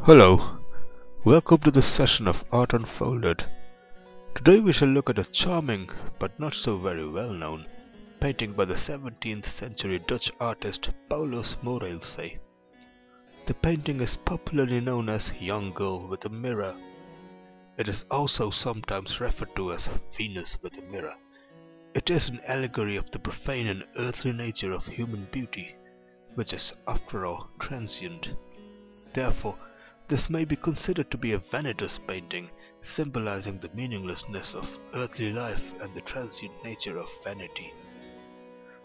Hello, welcome to this session of Art Unfolded. Today we shall look at a charming, but not so very well known, painting by the 17th century Dutch artist Paulus Moreelse. The painting is popularly known as Young Girl with a Mirror. It is also sometimes referred to as Venus with a Mirror. It is an allegory of the profane and earthly nature of human beauty, which is, after all, transient. Therefore, this may be considered to be a vanitous painting, symbolizing the meaninglessness of earthly life and the transient nature of vanity.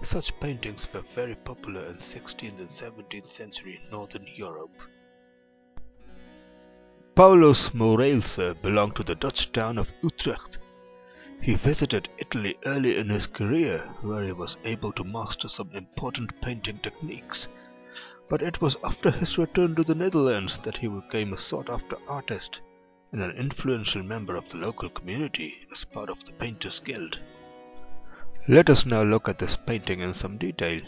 Such paintings were very popular in 16th and 17th century Northern Europe. Paulus Moreelse belonged to the Dutch town of Utrecht. He visited Italy early in his career, where he was able to master some important painting techniques. But it was after his return to the Netherlands that he became a sought-after artist and an influential member of the local community as part of the Painters Guild. Let us now look at this painting in some detail.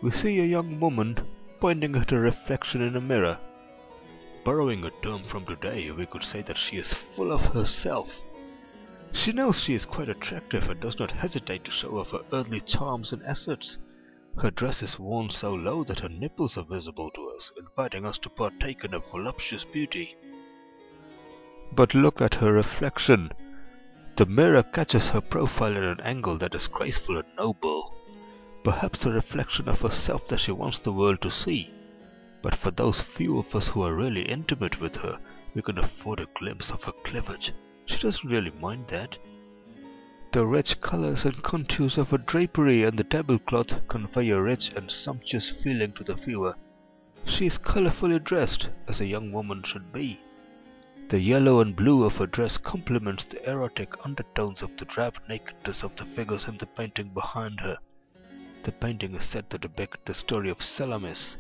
We see a young woman pointing at a reflection in a mirror. Borrowing a term from today, we could say that she is full of herself. She knows she is quite attractive and does not hesitate to show off her earthly charms and assets. Her dress is worn so low that her nipples are visible to us, inviting us to partake in her voluptuous beauty. But look at her reflection. The mirror catches her profile at an angle that is graceful and noble. Perhaps a reflection of herself that she wants the world to see. But for those few of us who are really intimate with her, we can afford a glimpse of her cleavage. She doesn't really mind that. The rich colors and contours of her drapery and the tablecloth convey a rich and sumptuous feeling to the viewer. She is colorfully dressed, as a young woman should be. The yellow and blue of her dress complements the erotic undertones of the drab nakedness of the figures in the painting behind her. The painting is said to depict the story of Salamis,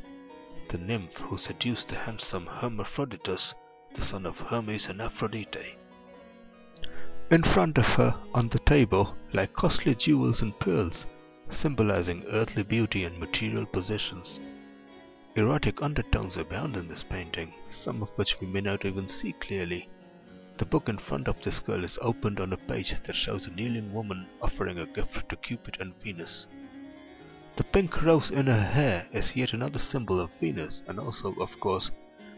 the nymph who seduced the handsome Hermaphroditus, the son of Hermes and Aphrodite. In front of her, on the table, lie costly jewels and pearls, symbolizing earthly beauty and material possessions. Erotic undertones abound in this painting, some of which we may not even see clearly. The book in front of this girl is opened on a page that shows a kneeling woman offering a gift to Cupid and Venus. The pink rose in her hair is yet another symbol of Venus, and also, of course,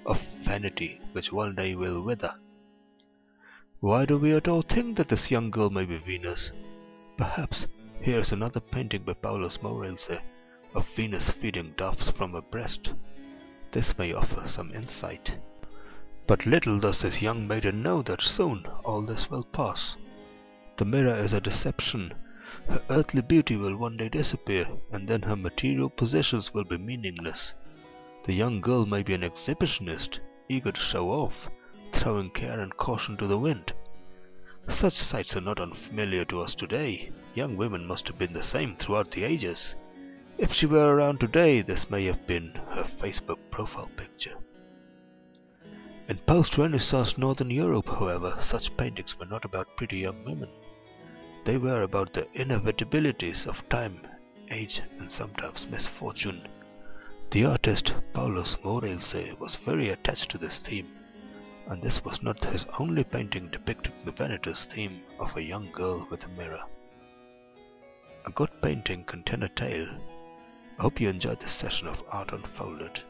of vanity, which one day will wither. Why do we at all think that this young girl may be Venus? Perhaps here is another painting by Paulus Moreelse of Venus feeding doves from her breast. This may offer some insight. But little does this young maiden know that soon all this will pass. The mirror is a deception. Her earthly beauty will one day disappear, and then her material possessions will be meaningless. The young girl may be an exhibitionist, eager to show off, throwing care and caution to the wind. Such sights are not unfamiliar to us today. Young women must have been the same throughout the ages. If she were around today, this may have been her Facebook profile picture. In post-Renaissance Northern Europe, however, such paintings were not about pretty young women. They were about the inevitabilities of time, age, and sometimes misfortune. The artist Paulus Moreelse was very attached to this theme, and this was not his only painting depicting the vanitous theme of a young girl with a mirror. A good painting can tell a tale. I hope you enjoyed this session of Art Unfolded.